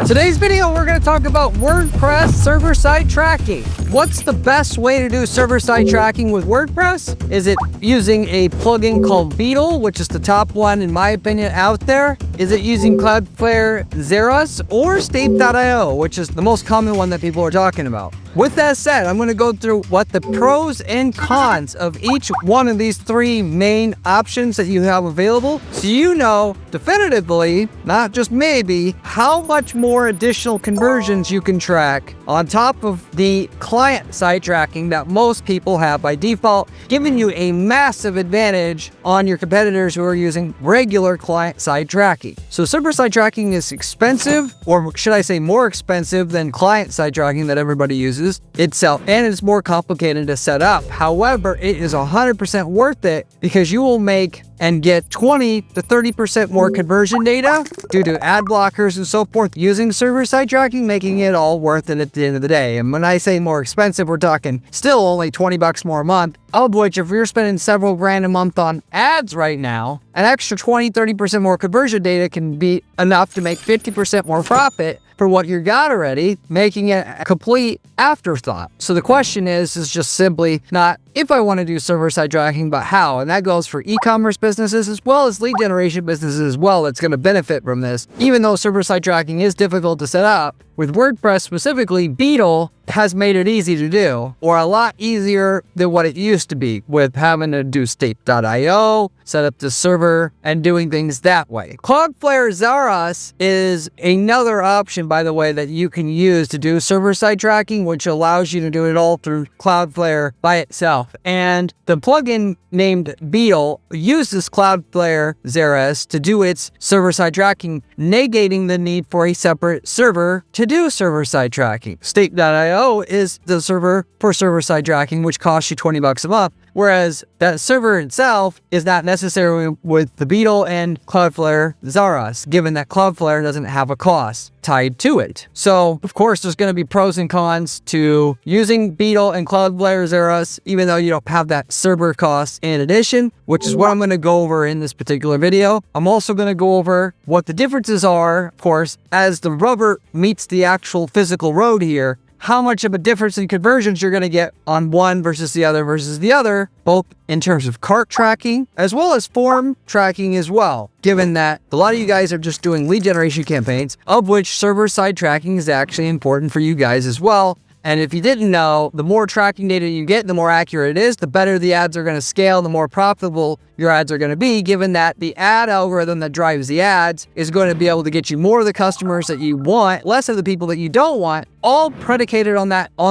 Today's video, we're going to talk about WordPress server-side tracking. What's the best way to do server-side tracking with WordPress? Is it using a plugin called Beetle, which is the top one, in my opinion, out there? Is it using Cloudflare Zaras or Stape.io, which is the most common one that people are talking about? With that said, I'm going to go through what the pros and cons of each one of these three main options that you have available, so you know definitively, not just maybe, how much more additional conversions you can track on top of the client-side tracking that most people have by default, giving you a massive advantage on your competitors who are using regular client-side tracking. So server-side tracking is expensive, or should I say more expensive than client-side tracking that everybody uses itself, and it's more complicated to set up. However, it is 100% worth it because you will make and get 20 to 30% more conversion data due to ad blockers and so forth using server-side tracking, making it all worth it at the end of the day. And when I say more expensive, we're talking still only 20 bucks more a month, of which if you're spending several grand a month on ads right now, an extra 20-30% more conversion data can be enough to make 50% more profit for what you got already, making it a complete afterthought. So the question is just simply not if I want to do server-side tracking, but how. And that goes for e-commerce businesses as well as lead generation businesses as well that's going to benefit from this. Even though server-side tracking is difficult to set up, with WordPress specifically, Beetle has made it easy to do, or a lot easier than what it used to be, with having to do Stape.io, set up the server, and doing things that way. Cloudflare Zaraz is another option, by the way, that you can use to do server-side tracking, which allows you to do it all through Cloudflare by itself. And the plugin named Beetle uses Cloudflare Zaraz to do its server-side tracking, negating the need for a separate server to do server-side tracking. Stape.io is the server for server-side tracking, which costs you 20 bucks a month, whereas that server itself is not necessarily with the Beetle and Cloudflare Zaraz, given that Cloudflare doesn't have a cost tied to it. So, of course, there's going to be pros and cons to using Beetle and Cloudflare Zaraz, even though you don't have that server cost in addition, which is what I'm going to go over in this particular video. I'm also going to go over what the differences are, of course, as the rubber meets the actual physical road here, how much of a difference in conversions you're going to get on one versus the other, both in terms of cart tracking as well as form tracking as well, given that a lot of you guys are just doing lead generation campaigns, of which server-side tracking is actually important for you guys as well. And if you didn't know, the more tracking data you get, the more accurate it is, the better the ads are going to scale, the more profitable your ads are going to be, given that the ad algorithm that drives the ads is going to be able to get you more of the customers that you want, less of the people that you don't want, all predicated on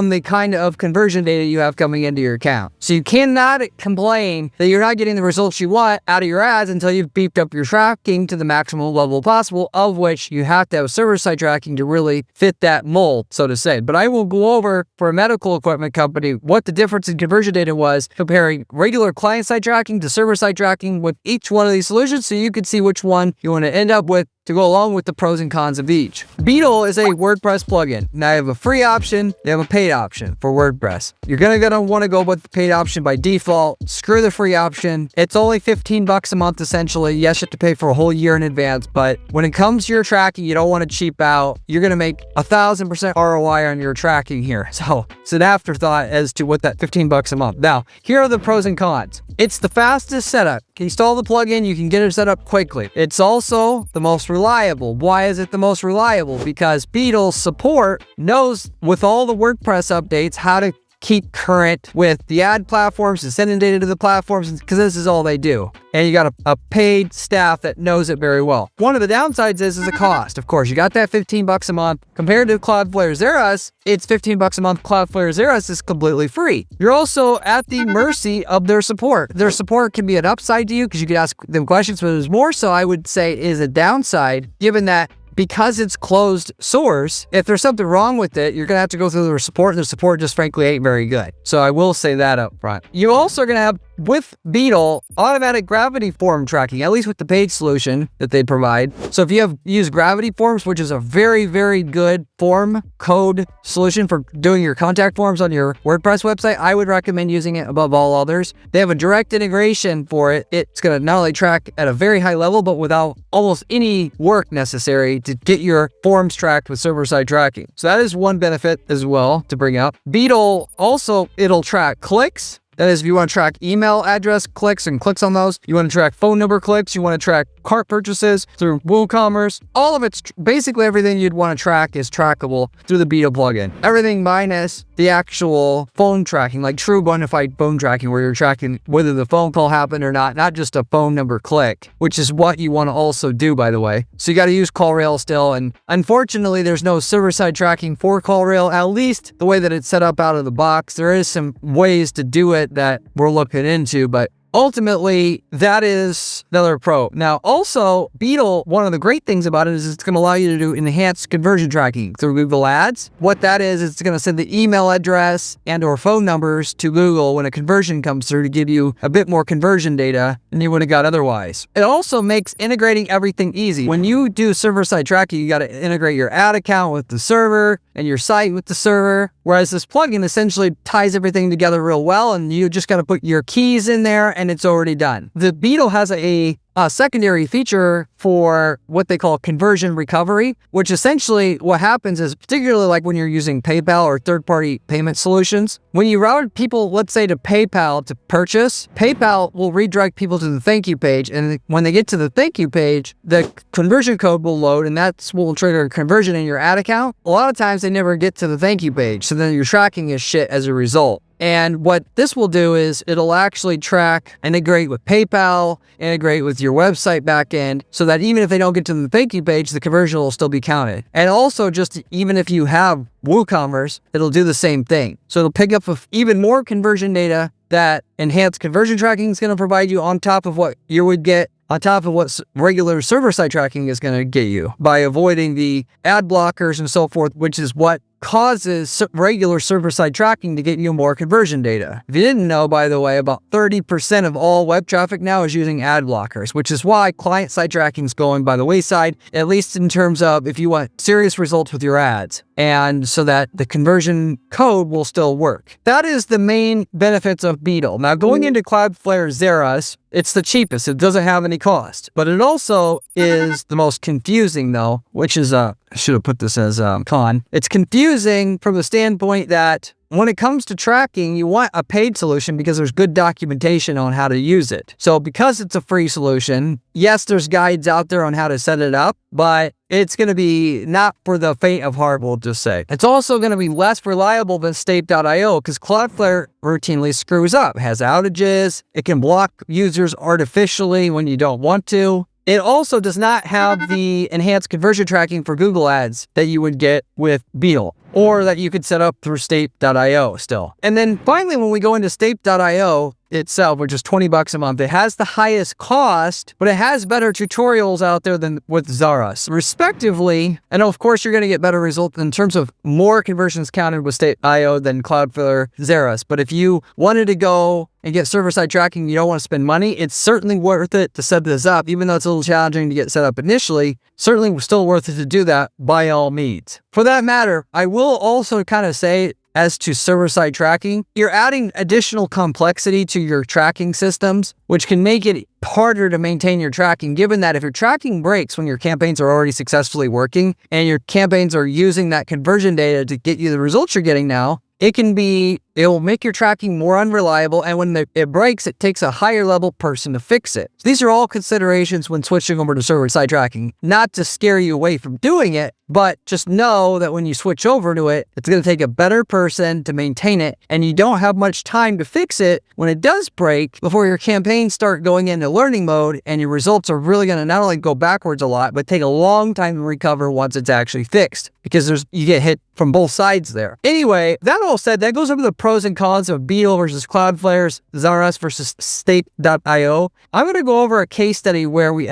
the kind of conversion data you have coming into your account. So you cannot complain that you're not getting the results you want out of your ads until you've beefed up your tracking to the maximum level possible, of which you have to have server-side tracking to really fit that mold, so to say. But I will go over for a medical equipment company what the difference in conversion data was comparing regular client-side tracking to server-side tracking with each one of these solutions, so you can see which one you want to end up with to go along with the pros and cons of each. Beetle is a WordPress plugin. Now you have a free option, you have a paid option for WordPress. You're gonna want to go with the paid option by default. Screw the free option. It's only 15 bucks a month essentially. Yes, you have to pay for a whole year in advance, but when it comes to your tracking, you don't want to cheap out. You're gonna make 1,000% ROI on your tracking here. So it's an afterthought as to what that 15 bucks a month. Now, here are the pros and cons. It's the fastest setup. You can install the plugin, you can get it set up quickly. It's also the most reliable. Why is it the most reliable? Because Beetle's support knows with all the WordPress updates how to keep current with the ad platforms and sending data to the platforms, because this is all they do. And you got a paid staff that knows it very well. One of the downsides is the cost. Of course, you got that 15 bucks a month. Compared to Cloudflare Zaraz, it's 15 bucks a month. Cloudflare Zaraz is completely free. You're also at the mercy of their support. Their support can be an upside to you because you can ask them questions, but there's more so I would say is a downside, given that because it's closed source, if there's something wrong with it, you're going to have to go through their support, and their support just frankly ain't very good. So I will say that up front. You also are going to have with Beetle, automatic gravity form tracking, at least with the paid solution that they provide. So if you use Gravity Forms, which is a very, very good form code solution for doing your contact forms on your WordPress website, I would recommend using it above all others. They have a direct integration for it. It's going to not only track at a very high level, but without almost any work necessary to get your forms tracked with server-side tracking. So that is one benefit as well to bring up. Beetle also, it'll track clicks. That is, if you want to track email address clicks and clicks on those, you want to track phone number clicks, you want to track cart purchases through WooCommerce, all of it's basically everything you'd want to track is trackable through the Beetle plugin. Everything minus the actual phone tracking, like true bona fide phone tracking, where you're tracking whether the phone call happened or not just a phone number click, which is what you want to also do, by the way. So you got to use CallRail still, and unfortunately, there's no server-side tracking for CallRail, at least the way that it's set up out of the box. There is some ways to do it that we're looking into, but ultimately, that is another pro. Now, also, Beetle, one of the great things about it is it's going to allow you to do enhanced conversion tracking through Google Ads. What that is, it's going to send the email address and or phone numbers to Google when a conversion comes through to give you a bit more conversion data than you would have got otherwise. It also makes integrating everything easy. When you do server-side tracking, you got to integrate your ad account with the server and your site with the server, whereas this plugin essentially ties everything together real well, and you just got to put your keys in there and it's already done. The Beetle has a secondary feature for what they call conversion recovery, which essentially what happens is, particularly like when you're using PayPal or third-party payment solutions, when you route people, let's say, to PayPal to purchase, PayPal will redirect people to the thank you page, and when they get to the thank you page, the conversion code will load, and that's what will trigger a conversion in your ad account. A lot of times they never get to the thank you page, so then your tracking is shit as a result. And what this will do is it'll actually track, integrate with PayPal, integrate with your website backend, so that even if they don't get to the thank you page, the conversion will still be counted. And also, just even if you have WooCommerce, it'll do the same thing. So it'll pick up with even more conversion data that enhanced conversion tracking is going to provide you on top of what you would get on top of what regular server-side tracking is going to get you by avoiding the ad blockers and so forth, which is what causes regular server-side tracking to get you more conversion data. If you didn't know, by the way, about 30% of all web traffic now is using ad blockers, which is why client-side tracking is going by the wayside, at least in terms of if you want serious results with your ads, and so that the conversion code will still work. That is the main benefits of Beetle. Now, going into Cloudflare Zaras, it's the cheapest. It doesn't have any cost, but it also is the most confusing, though, which is I should have put this as a con. It's confusing from the standpoint that when it comes to tracking, you want a paid solution because there's good documentation on how to use it. So because it's a free solution, yes, there's guides out there on how to set it up, but it's going to be not for the faint of heart, we'll just say. It's also going to be less reliable than Stape.io because Cloudflare routinely screws up, has outages, it can block users artificially when you don't want to. It also does not have the enhanced conversion tracking for Google Ads that you would get with Beetle, or that you could set up through Stape.io still. And then finally, when we go into Stape.io itself, which is $20 a month, it has the highest cost, but it has better tutorials out there than with Zaras, respectively. And of course, you're going to get better results in terms of more conversions counted with Stape.io than Cloudflare Zaras. But if you wanted to go and get server-side tracking, you don't want to spend money, it's certainly worth it to set this up, even though it's a little challenging to get set up initially. Certainly still worth it to do that by all means. For that matter, I will also kind of say, as to server-side tracking, you're adding additional complexity to your tracking systems, which can make it harder to maintain your tracking, given that if your tracking breaks when your campaigns are already successfully working and your campaigns are using that conversion data to get you the results you're getting now, it will make your tracking more unreliable, and when it breaks, it takes a higher level person to fix it. So these are all considerations when switching over to server-side tracking, not to scare you away from doing it, but just know that when you switch over to it, it's going to take a better person to maintain it, and you don't have much time to fix it when it does break before your campaigns start going into learning mode, and your results are really going to not only go backwards a lot, but take a long time to recover once it's actually fixed, because you get hit from both sides there. Anyway, that all said, that goes over the pros and cons of Beetle versus Cloudflare Zaras versus Stape.io. I'm going to go over a case study where we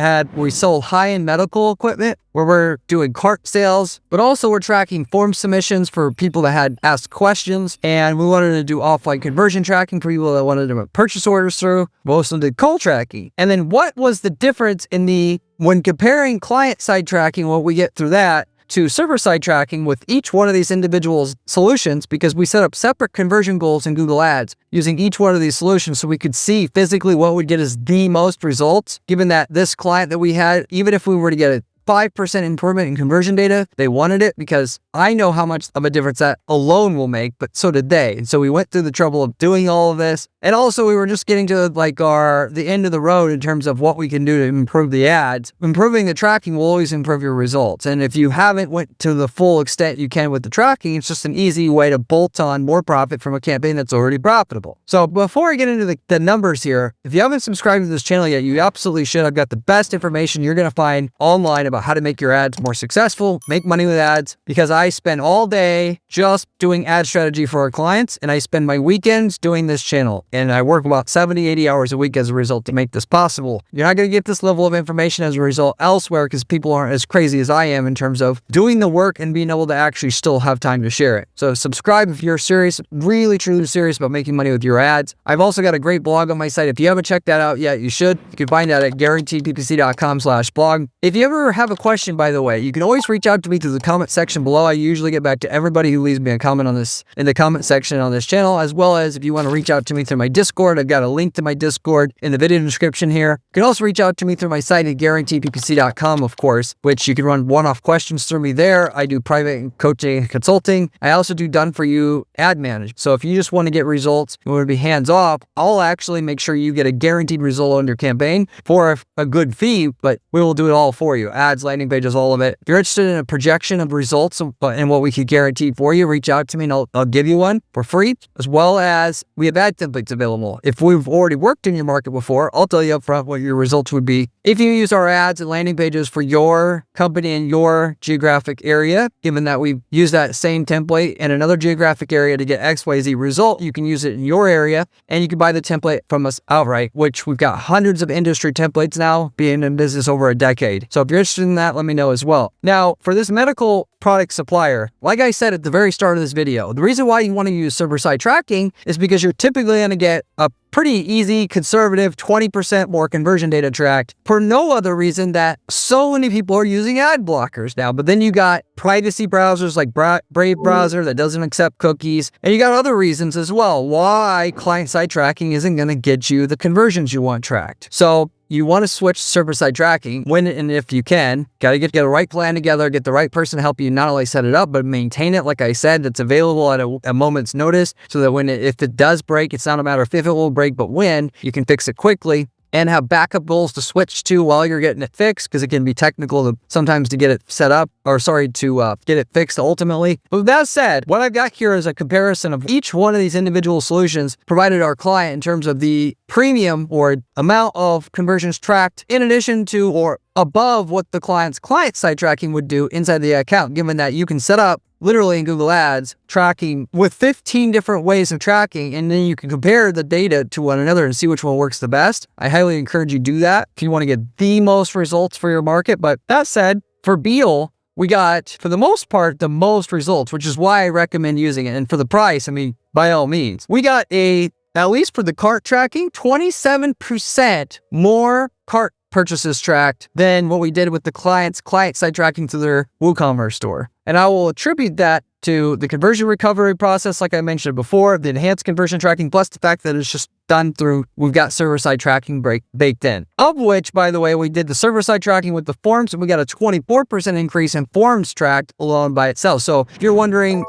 sold high-end medical equipment, where we're doing cart sales, but also we're tracking form submissions for people that had asked questions, and we wanted to do offline conversion tracking for people that wanted to put purchase orders through. We also did call tracking. And then what was the difference when comparing client-side tracking, what we get through that, to server-side tracking with each one of these individual solutions, because we set up separate conversion goals in Google Ads using each one of these solutions so we could see physically what would get us the most results, given that this client that we had, even if we were to get a 5% improvement in conversion data, they wanted it because I know how much of a difference that alone will make, but so did they. And so we went through the trouble of doing all of this. And also we were just getting to the end of the road in terms of what we can do to improve the ads. Improving the tracking will always improve your results. And if you haven't went to the full extent you can with the tracking, it's just an easy way to bolt on more profit from a campaign that's already profitable. So before I get into the numbers here, if you haven't subscribed to this channel yet, you absolutely should. I've got the best information you're going to find online about how to make your ads more successful, make money with ads, because I spend all day just doing ad strategy for our clients, and I spend my weekends doing this channel, and I work about 70, 80 hours a week as a result to make this possible. You're not going to get this level of information as a result elsewhere because people aren't as crazy as I am in terms of doing the work and being able to actually still have time to share it. So subscribe if you're serious, really, truly serious about making money with your ads. I've also got a great blog on my site. If you haven't checked that out yet, you should. You can find that at guaranteedppc.com/blog. If you ever have a question, by the way, you can always reach out to me through the comment section below. I usually get back to everybody who leaves me a comment on this in the comment section on this channel, as well as if you want to reach out to me through my Discord. I've got a link to my Discord in the video description here. You can also reach out to me through my site at guaranteedppc.com, of course, which you can run one-off questions through me there. I do private coaching and consulting. I also do done-for-you ad management. So if you just want to get results, you want to be hands-off, I'll actually make sure you get a guaranteed result on your campaign for a good fee, but we will do it all for you. Ads, landing pages, all of it. If you're interested in a projection of results and what we could guarantee for you, reach out to me and I'll give you one for free, as well as we have ad templates available. If we've already worked in your market before, I'll tell you up front what your results would be if you use our ads and landing pages for your company in your geographic area. Given that we use that same template in another geographic area to get XYZ result, you can use it in your area and you can buy the template from us outright, which we've got hundreds of industry templates now, being in business over a decade. So if you're interested in that, let me know as well. Now, for this medical product supplier, like I said at the very start of this video, the reason why you want to use server-side tracking is because you're typically going to get a pretty easy, conservative 20% more conversion data tracked for no other reason that so many people are using ad blockers now. But then you got privacy browsers like Brave browser that doesn't accept cookies, and you got other reasons as well why client-side tracking isn't going to get you the conversions you want tracked. So you want to switch to server-side tracking when and if you can. Got to get the right plan together, get the right person to help you not only set it up, but maintain it. Like I said, that's available at a moment's notice so that if it does break, it's not a matter of if it will break, but when. You can fix it quickly and have backup goals to switch to while you're getting it fixed, because it can be technical sometimes to get it set up, to get it fixed ultimately. But with that said, what I've got here is a comparison of each one of these individual solutions provided our client in terms of the premium or amount of conversions tracked in addition to or above what the client's client-side tracking would do inside the account, given that you can set up literally in Google Ads tracking with 15 different ways of tracking, and then you can compare the data to one another and see which one works the best. I highly encourage you to do that if you want to get the most results for your market. But that said, for Beetle, we got, for the most part, the most results, which is why I recommend using it. And for the price, I mean, by all means, we got at least for the cart tracking, 27% more cart purchases tracked than what we did with the client-side tracking through their WooCommerce store. And I will attribute that to the conversion recovery process, like I mentioned before, the enhanced conversion tracking, plus the fact that it's just done through, we've got server-side tracking baked in. Of which, by the way, we did the server-side tracking with the forms, and we got a 24% increase in forms tracked alone by itself. So if you're wondering,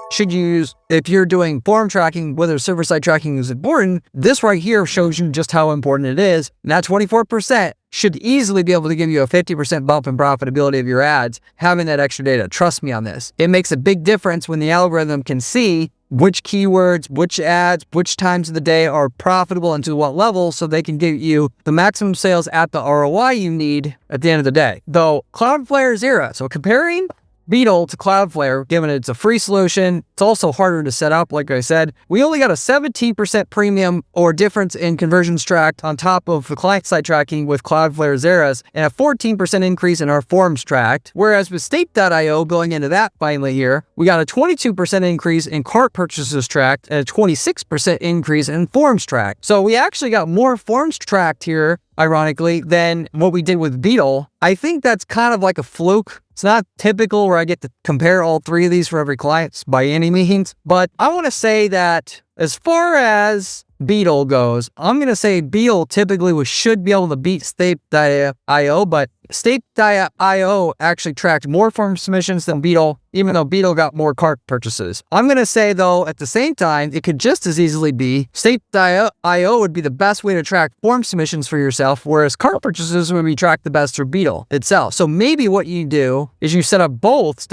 if you're doing form tracking, whether server-side tracking is important, this right here shows you just how important it is. And that 24% should easily be able to give you a 50% bump in profitability of your ads, having that extra data. Trust me on this. It makes a big difference when the algorithm can see which keywords, which ads, which times of the day are profitable and to what level, so they can give you the maximum sales at the ROI you need at the end of the day. Though Cloudflare Zaraz, so comparing Beetle to Cloudflare, given it's a free solution. It's also harder to set up, like I said. We only got a 17% premium or difference in conversions tracked on top of the client-side tracking with Cloudflare Zaraz, and a 14% increase in our forms tracked. Whereas with Stape.io, going into that finally here, we got a 22% increase in cart purchases tracked and a 26% increase in forms tracked. So we actually got more forms tracked here, ironically, than what we did with Beetle. I think that's kind of like a fluke. It's not typical where I get to compare all three of these for every client by any means, but I want to say that as far as Beetle goes, I'm going to say Beetle typically should be able to beat Stape.io, but Stape.io actually tracked more form submissions than Beetle, even though Beetle got more cart purchases. I'm going to say, though, at the same time, it could just as easily be Stape.io would be the best way to track form submissions for yourself, whereas cart purchases would be tracked the best through Beetle itself. So maybe what you do is you set up both,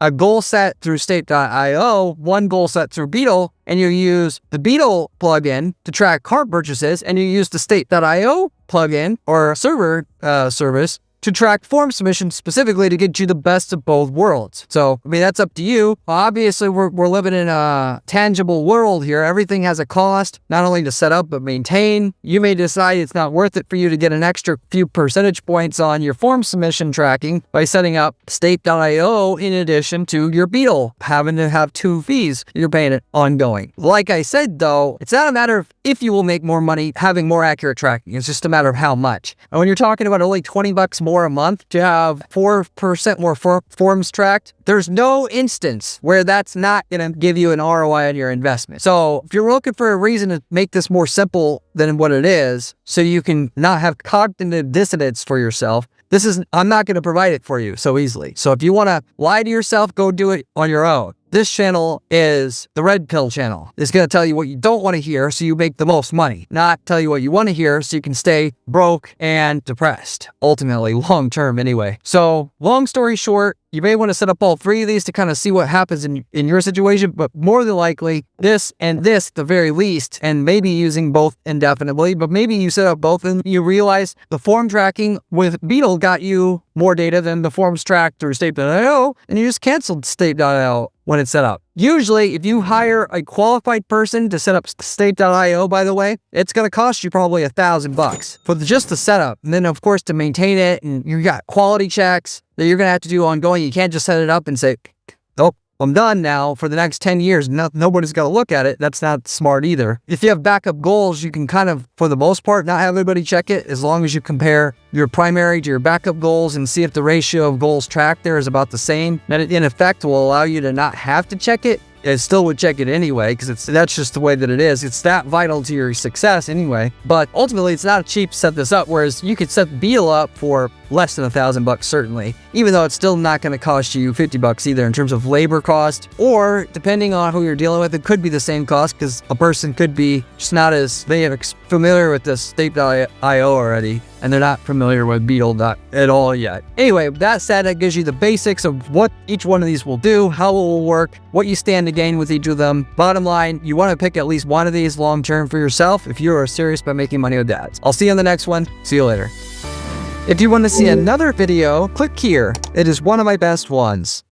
a goal set through Stape.io, one goal set through Beetle, and you use the Beetle plugin to track cart purchases, and you use the Stape.io plugin or server service to track form submissions specifically to get you the best of both worlds. So, I mean, that's up to you. Obviously, we're living in a tangible world here. Everything has a cost, not only to set up, but maintain. You may decide it's not worth it for you to get an extra few percentage points on your form submission tracking by setting up Stape.io in addition to your Beetle, having to have two fees you're paying it ongoing. Like I said, though, it's not a matter of if you will make more money having more accurate tracking. It's just a matter of how much. And when you're talking about only $20 more a month to have 4% more forms tracked, there's no instance where that's not going to give you an ROI on your investment. So if you're looking for a reason to make this more simple than what it is, so you can not have cognitive dissonance for yourself, I'm not going to provide it for you so easily. So if you want to lie to yourself, go do it on your own. This channel is the red pill channel. It's going to tell you what you don't want to hear so you make the most money, not tell you what you want to hear so you can stay broke and depressed, ultimately, long term anyway. So long story short, you may want to set up all three of these to kind of see what happens in your situation, but more than likely, this and this at the very least, and maybe using both indefinitely, but maybe you set up both and you realize the form tracking with Beetle got you more data than the forms tracked through Stape.io, and you just canceled Stape.io when it's set up. Usually, if you hire a qualified person to set up Stape.io, by the way, it's going to cost you probably $1,000 for just the setup. And then, of course, to maintain it, and you got quality checks that you're going to have to do ongoing. You can't just set it up and say, nope, I'm done now for the next 10 years. Nobody's going to look at it. That's not smart either. If you have backup goals, you can kind of, for the most part, not have everybody check it as long as you compare your primary to your backup goals and see if the ratio of goals tracked there is about the same. That in effect will allow you to not have to check it. It still would check it anyway because that's just the way that it is. It's that vital to your success anyway. But ultimately, it's not cheap to set this up, whereas you could set Beetle up for less than $1,000 certainly, even though it's still not going to cost you $50 either in terms of labor cost, or depending on who you're dealing with, it could be the same cost because a person could be just not as familiar with this Stape.io already, and they're not familiar with Beetle at all yet. Anyway, with that said, that gives you the basics of what each one of these will do, how it will work, what you stand to gain with each of them. Bottom line, you want to pick at least one of these long term for yourself if you are serious about making money with ads. I'll see you on the next one. See you later. If you want to see another video, click here. It is one of my best ones.